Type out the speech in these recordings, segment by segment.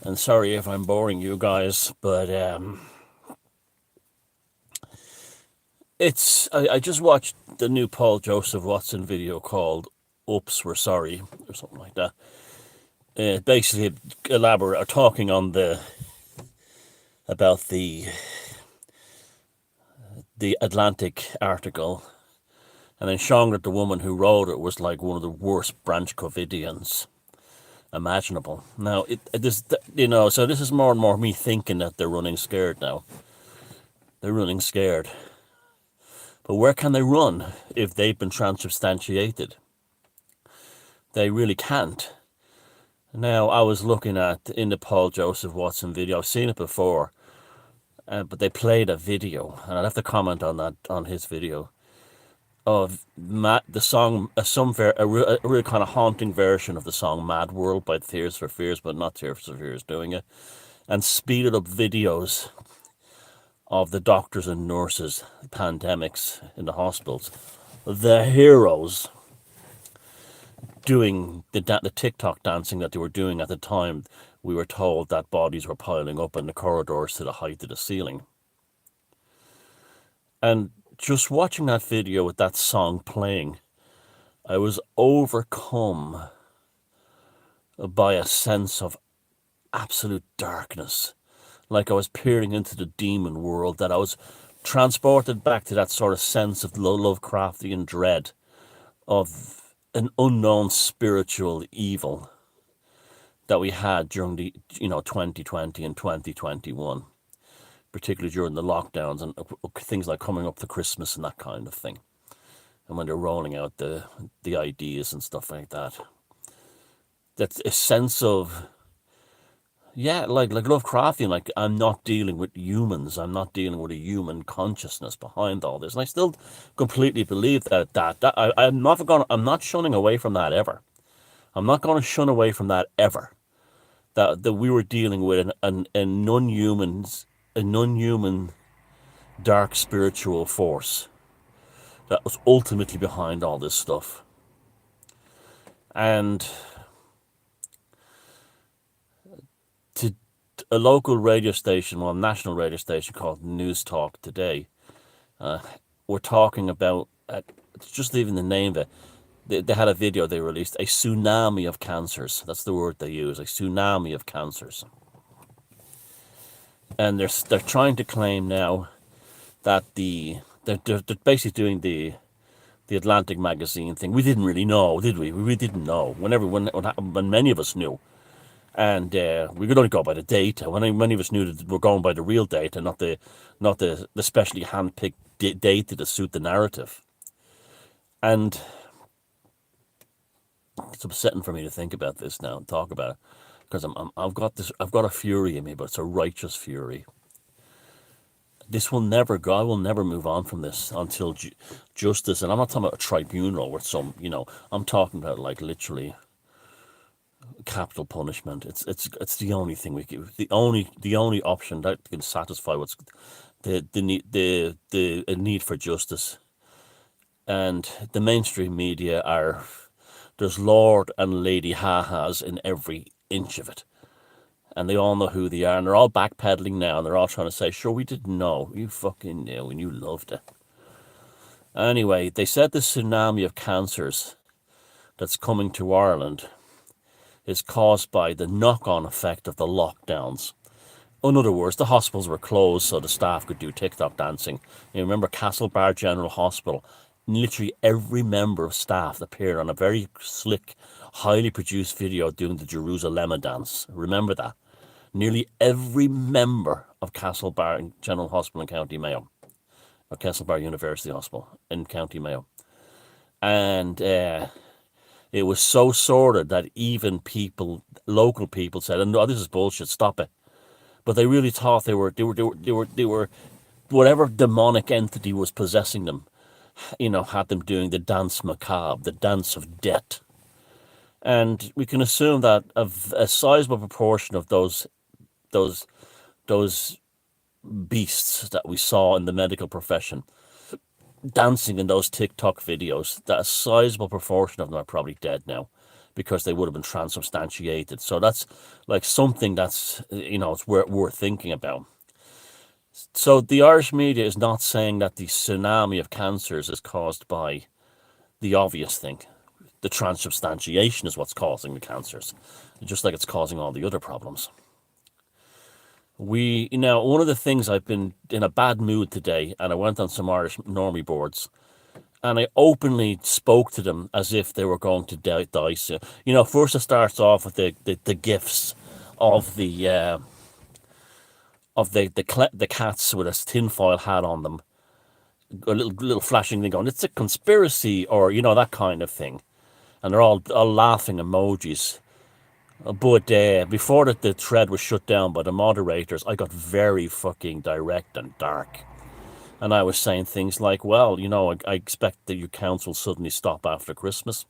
And sorry if I'm boring you guys, but I just watched the new Paul Joseph Watson video called "Oops, We're Sorry" or something like that. Basically, elaborate or talking on about the Atlantic article, and then showing that the woman who wrote it was like one of the worst Branch Covidians imaginable. Now, so this is more and more me thinking that they're running scared now. They're running scared. But where can they run if they've been transubstantiated? They really can't. Now, I was looking at in the Paul Joseph Watson video. I've seen it before, but they played a video, and I'd have to comment on that on his video of the song, a real kind of haunting version of the song "Mad World" by Tears for Fears, but not Tears for Fears doing it, and speeded up videos of the doctors and nurses, pandemics in the hospitals, the heroes doing the TikTok dancing that they were doing at the time. We were told that bodies were piling up in the corridors to the height of the ceiling. And just watching that video with that song playing, I was overcome by a sense of absolute darkness, like I was peering into the demon world, that I was transported back to that sort of sense of Lovecraftian dread of an unknown spiritual evil that we had during the 2020 and 2021, particularly during the lockdowns and things like coming up to Christmas and that kind of thing, and when they're rolling out the ideas and stuff like that. That's a sense of, yeah, like Lovecraftian, like I'm not dealing with humans. I'm not dealing with a human consciousness behind all this, and I still completely believe I'm not shunning away from that ever. I'm not going to shun away from that ever. That we were dealing with a non-human dark spiritual force that was ultimately behind all this stuff. And to a local radio station, well, a national radio station called News Talk Today, we're talking about, just even the name of it, they had a video they released, a tsunami of cancers. That's the word they use, a tsunami of cancers. And they're trying to claim now that they're basically doing the Atlantic magazine thing. We didn't really know, did we? We didn't know. When many of us knew. And we could only go by the data. When many of us knew that we're going by the real data, not the specially handpicked data to suit the narrative. And it's upsetting for me to think about this now and talk about it, because I've got a fury in me, but it's a righteous fury. This will never go. I will never move on from this until justice. And I'm not talking about a tribunal with some, I'm talking about like literally capital punishment. It's the only thing we can, the only option that can satisfy what's the need for justice. And the mainstream media there's Lord and Lady Ha-Has in every inch of it. And they all know who they are, and they're all backpedaling now, and they're all trying to say, sure, we didn't know. You fucking knew, and you loved it. Anyway, they said the tsunami of cancers that's coming to Ireland is caused by the knock-on effect of the lockdowns. In other words, the hospitals were closed so the staff could do TikTok dancing. You remember Castlebar General Hospital? Literally every member of staff appeared on a very slick, highly produced video doing the Jerusalem dance. Remember that? Nearly every member of Castlebar General Hospital in County Mayo, or Castlebar University Hospital in County Mayo. And it was so sordid that even local people said, "No, this is bullshit. Stop it." But they really thought they were whatever demonic entity was possessing them, had them doing the dance macabre, the dance of death. And we can assume that a sizable proportion of those beasts that we saw in the medical profession dancing in those TikTok videos, that a sizable proportion of them are probably dead now, because they would have been transubstantiated. So that's like something that's, it's worth thinking about. So the Irish media is not saying that the tsunami of cancers is caused by the obvious thing. The transubstantiation is what's causing the cancers, just like it's causing all the other problems. One of the things, I've been in a bad mood today, and I went on some Irish normie boards, and I openly spoke to them as if they were going to die soon. First it starts off with the gifts of the cats with a tinfoil hat on them, a little flashing thing going, it's a conspiracy, or that kind of thing, and they're all laughing emojis. But before the thread was shut down by the moderators, I got very fucking direct and dark. And I was saying things like, well, I expect that your accounts will suddenly stop after Christmas.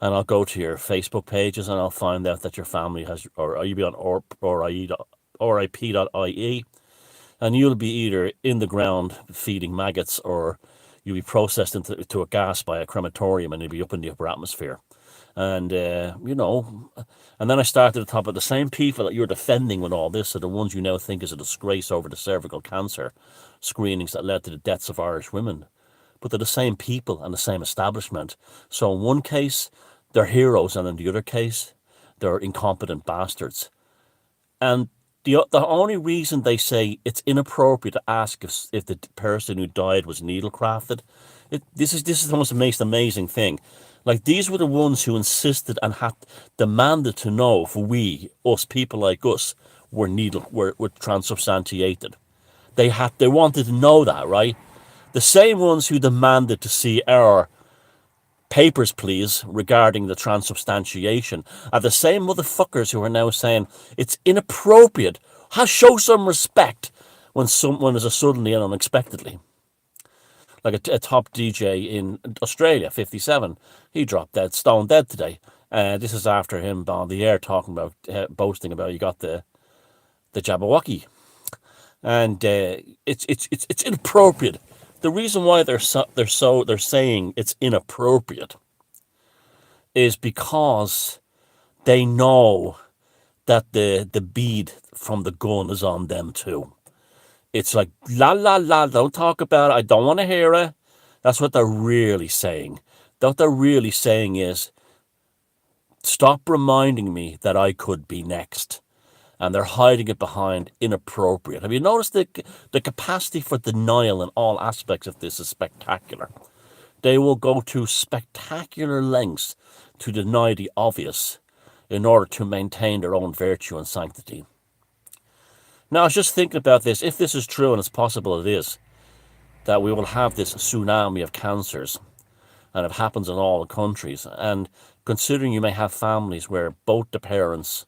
And I'll go to your Facebook pages and I'll find out that your family has, or you'll be on RIP.ie, and you'll be either in the ground feeding maggots, or you'll be processed into a gas by a crematorium, and you'll be up in the upper atmosphere. And, and then I started at the top of the same people that you're defending with all this are the ones you now think is a disgrace over the cervical cancer screenings that led to the deaths of Irish women. But they're the same people and the same establishment. So in one case, they're heroes, and in the other case, they're incompetent bastards. And the only reason they say it's inappropriate to ask if the person who died was needle crafted, this is the most amazing thing. Like, these were the ones who insisted and had demanded to know if us people like us, were transubstantiated. They wanted to know that, right? The same ones who demanded to see our papers, please, regarding the transubstantiation, are the same motherfuckers who are now saying it's inappropriate. Show some respect when someone is suddenly and unexpectedly. Like a top DJ in Australia, 57, he dropped dead, stone dead today. This is after him on the air talking about, boasting about, you got the Jabberwocky, and it's inappropriate. The reason why they're saying it's inappropriate is because they know that the bead from the gun is on them too. It's like, la, la, la, don't talk about it. I don't want to hear it. That's what they're really saying. What they're really saying is, stop reminding me that I could be next. And they're hiding it behind inappropriate. Have you noticed the capacity for denial in all aspects of this is spectacular? They will go to spectacular lengths to deny the obvious in order to maintain their own virtue and sanctity. Now, I was just thinking about this. If this is true, and it's possible it is, that we will have this tsunami of cancers, and it happens in all countries, and considering you may have families where both the parents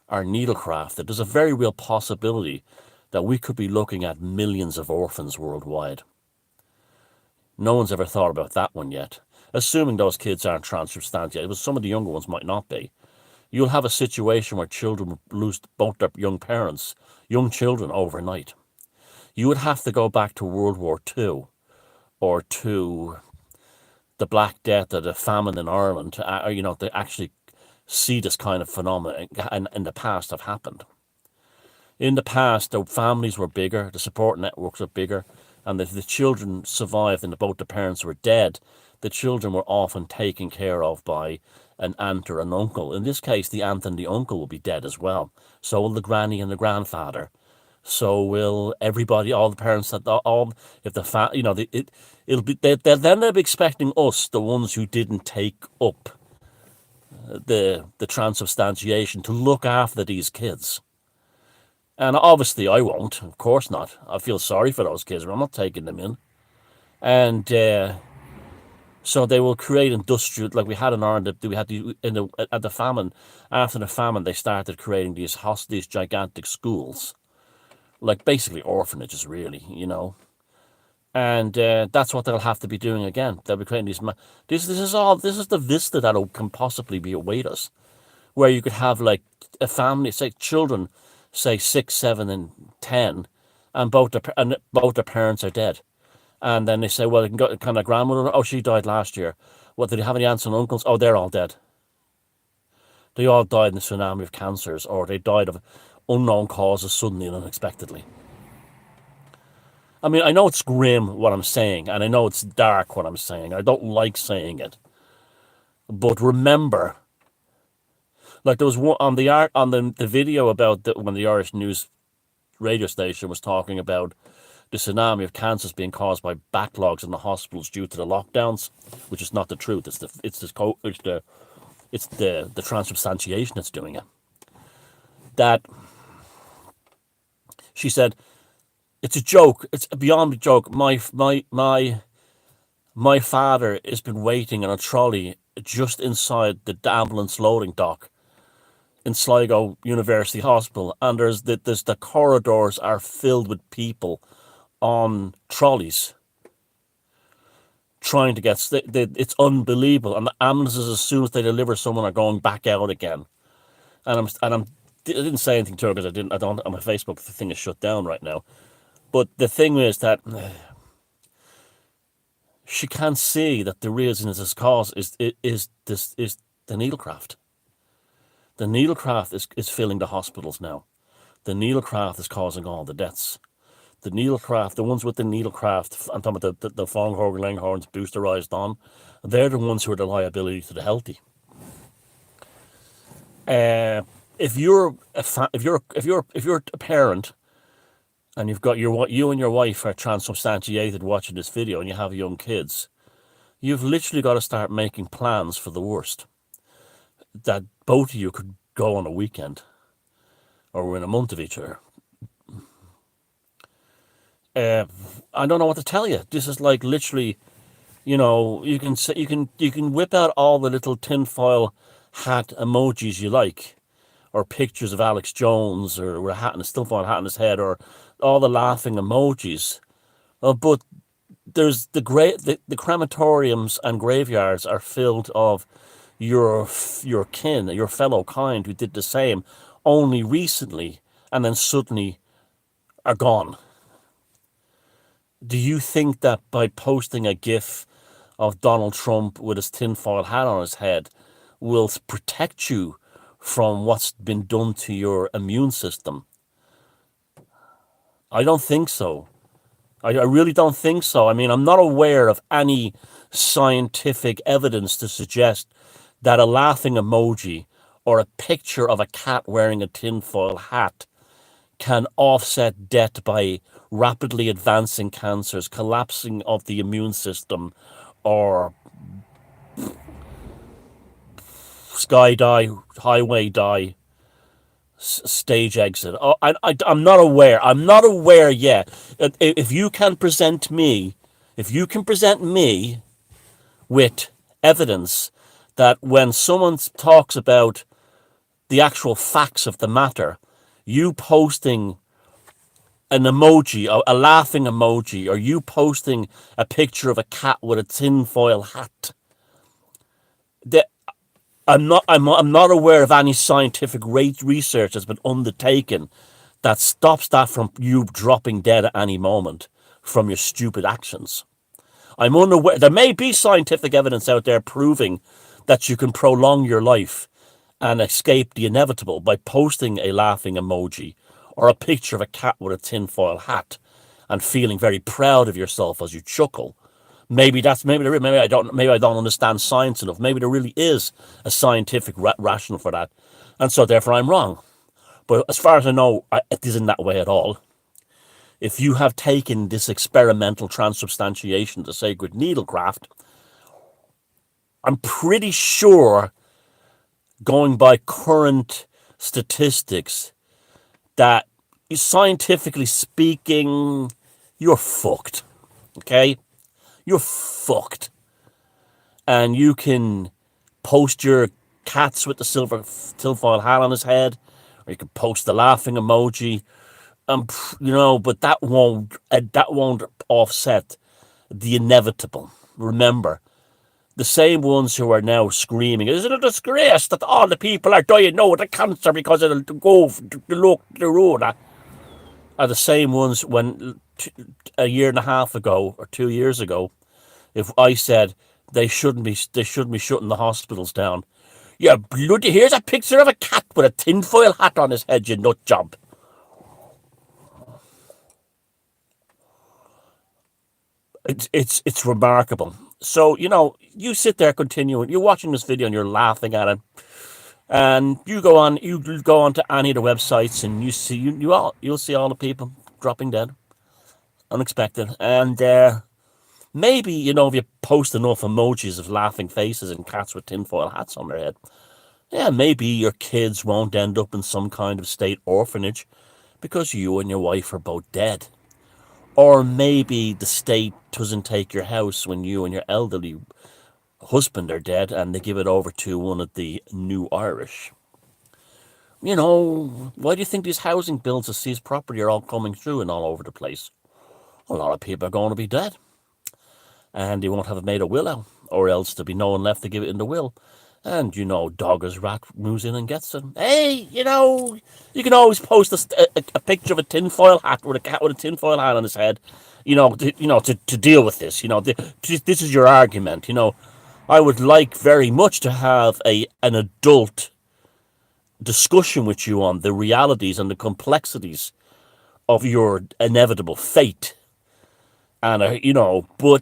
are needle crafted, there's a very real possibility that we could be looking at millions of orphans worldwide. No one's ever thought about that one yet. Assuming those kids aren't transubstantiated, but some of the younger ones might not be. You'll have a situation where children lose both their young children overnight. You would have to go back to World War II, or to the Black Death, or the famine in Ireland, to actually see this kind of phenomenon in the past have happened. In the past, the families were bigger, the support networks were bigger, and if the children survived and both the parents were dead, the children were often taken care of by an aunt or an uncle. In this case, the aunt and the uncle will be dead as well. So will the granny and the grandfather. So will everybody, all the parents, if the they'll be expecting us, the ones who didn't take up the transubstantiation, to look after these kids. And obviously I won't, of course not. I feel sorry for those kids, but I'm not taking them in. And so they will create industrial, like we had in Ireland. We had at the famine. After the famine, they started creating these gigantic schools, like basically orphanages, really, And that's what they'll have to be doing again. They'll be creating these. This is the vista that can possibly be await us, where you could have like a family, say children, say 6, 7, and 10, and both their parents are dead. And then they say, well, you can go, kind of grandmother, oh, she died last year. What, did you have any aunts and uncles? Oh, they're all dead. They all died in a tsunami of cancers, or they died of unknown causes suddenly and unexpectedly. I mean, I know it's grim what I'm saying, and I know it's dark what I'm saying. I don't like saying it. But remember, like there was one on the video about when the Irish news radio station was talking about the tsunami of cancers being caused by backlogs in the hospitals due to the lockdowns, which is not the truth. It's the transubstantiation that's doing it. That she said it's a joke. It's beyond a joke. My father has been waiting in a trolley just inside the ambulance loading dock in Sligo University Hospital, and there's the corridors are filled with people on trolleys trying to get. It's unbelievable, and the ambulances, as soon as they deliver someone, are going back out again. I didn't say anything to her because I don't. My Facebook thing is shut down right now. But the thing is that she can't see that the reason this cause is the needlecraft. The needlecraft is filling the hospitals now. The needlecraft is causing all the deaths. The needlecraft, the ones with the needlecraft, I'm talking about the Fonghorn Langhorns boosterized on, they're the ones who are the liability to the healthy. If you're a parent and you and your wife are transubstantiated watching this video and you have young kids, you've literally got to start making plans for the worst. That both of you could go on a weekend or within a month of each other. I don't know what to tell you. This is like literally, you can whip out all the little tinfoil hat emojis you like, or pictures of Alex Jones, or with a tinfoil hat in his head, or all the laughing emojis. But there's the crematoriums and graveyards are filled of your kin, your fellow kind who did the same only recently and then suddenly are gone. Do you think that by posting a GIF of Donald Trump with his tinfoil hat on his head will protect you from what's been done to your immune system? I don't think so. I really don't think so. I mean, I'm not aware of any scientific evidence to suggest that a laughing emoji or a picture of a cat wearing a tinfoil hat can offset death by rapidly advancing cancers, collapsing of the immune system, or sky die, highway die, stage exit. Oh, I'm not aware. I'm not aware yet. If you can present me with evidence that when someone talks about the actual facts of the matter, you posting an emoji, a laughing emoji, or you posting a picture of a cat with a tinfoil hat, I'm not aware of any scientific research that's been undertaken that stops that from you dropping dead at any moment from your stupid actions. I'm unaware. There may be scientific evidence out there proving that you can prolong your life and escape the inevitable by posting a laughing emoji or a picture of a cat with a tinfoil hat and feeling very proud of yourself as you chuckle. Maybe I don't understand science enough. Maybe there really is a scientific rationale for that, and so therefore I'm wrong. But as far as I know, it isn't that way at all. If you have taken this experimental transubstantiation to sacred needlecraft, I'm pretty sure, going by current statistics, that scientifically speaking, you're fucked. Okay? You're fucked. And you can post your cats with the silver tinfoil hat on his head, or you can post the laughing emoji, but that won't offset the inevitable. Remember, the same ones who are now screaming, "Is it a disgrace that all the people are dying now with the cancer because it'll go to the road?" Are the same ones when a year and a half ago or 2 years ago, if I said they shouldn't be shutting the hospitals down, Yeah, bloody, here's a picture of a cat with a tinfoil hat on his head, you nut job. It's remarkable. So, you sit there continuing, you're watching this video and you're laughing at it. And you go on to any of the websites and you'll see all the people dropping dead. Unexpected. And maybe, if you post enough emojis of laughing faces and cats with tinfoil hats on their head, yeah, maybe your kids won't end up in some kind of state orphanage because you and your wife are both dead. Or maybe the state doesn't take your house when you and your elderly husband are dead and they give it over to one of the new Irish. Why do you think these housing bills of seized property are all coming through and all over the place? A lot of people are going to be dead and they won't have made a will out, or else there'll be no one left to give it in the will. And, dog as rat moves in and gets it. Hey, you can always post a picture of a tinfoil hat with a cat with a tinfoil hat on his head, to deal with this. This is your argument. I would like very much to have an adult discussion with you on the realities and the complexities of your inevitable fate. And, but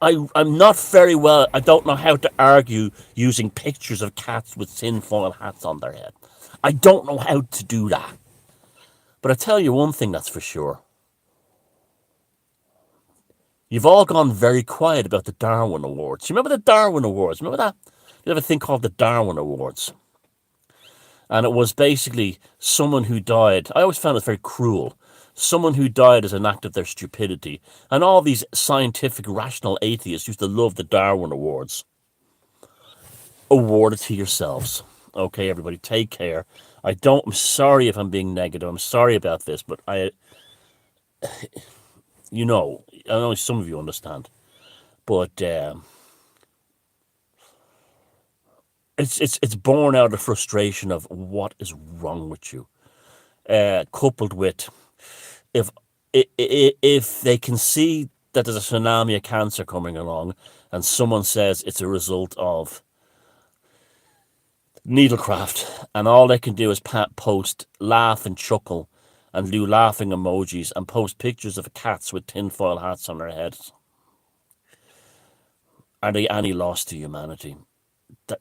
I'm not very well. I don't know how to argue using pictures of cats with tinfoil hats on their head. I don't know how to do that. But I tell you one thing that's for sure. You've all gone very quiet about the Darwin Awards. You remember the Darwin Awards? Remember that? You have a thing called the Darwin Awards. And it was basically someone who died. I always found it very cruel. Someone who died as an act of their stupidity. And all these scientific, rational atheists used to love the Darwin Awards. Award it to yourselves. Okay, everybody, take care. I'm sorry if I'm being negative. I'm sorry about this, but I know some of you understand. But it's born out of the frustration of what is wrong with you. Coupled with if if they can see that there's a tsunami of cancer coming along and someone says it's a result of needlecraft and all they can do is post laugh and chuckle and do laughing emojis and post pictures of cats with tinfoil hats on their heads, are they any loss to humanity?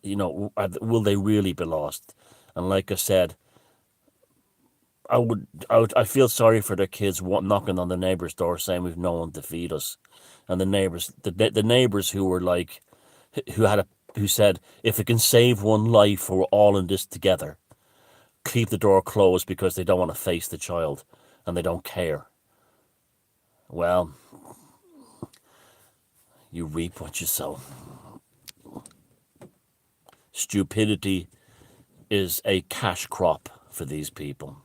Will they really be lost? And like I said, I feel sorry for their kids knocking on the neighbor's door saying we've no one to feed us, and the neighbors who were like, who said if it can save one life, we're all in this together. Keep the door closed because they don't want to face the child and they don't care. Well, you reap what you sow. Stupidity is a cash crop for these people.